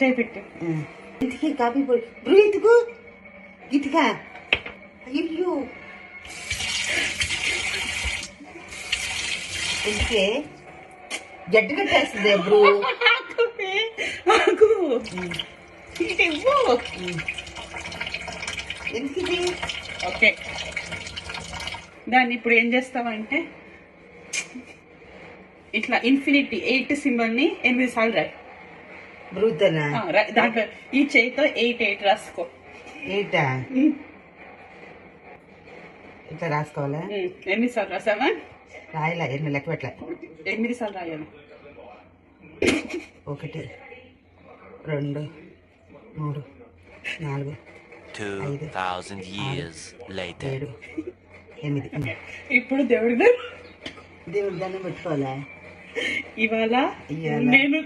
చేపెట్టు. ఇంటికి కాఫీ పొడి బ్రూ ఎందుకు గిటికా అయ్యో ఇంటికే జడ్డు కట్టేస్తుంది బ్రూ. ఎందుకు ఇది? ఓకే, దాన్ని ఇప్పుడు ఏం చేస్తామంటే ఇట్లా ఇన్ఫినిటీ 8 సింబల్ని 8 సార్లు రాయి. బ్రూతనా దాంట్లో ఈ చేయితో 8 రాసుకో. 8 ఇట్లా రాసుకోవాలా? 8 సార్లు రాసావా? రాయలా, ఎన్ని లెక్క పెట్టలే. 8 సార్లు రాయాలి. 1 2 3 4 2000 years later. 7 8. ఇప్పుడు దేవుడి దండం పెట్టుకోవాలా ఇవాళ ఇయ్యాల నేను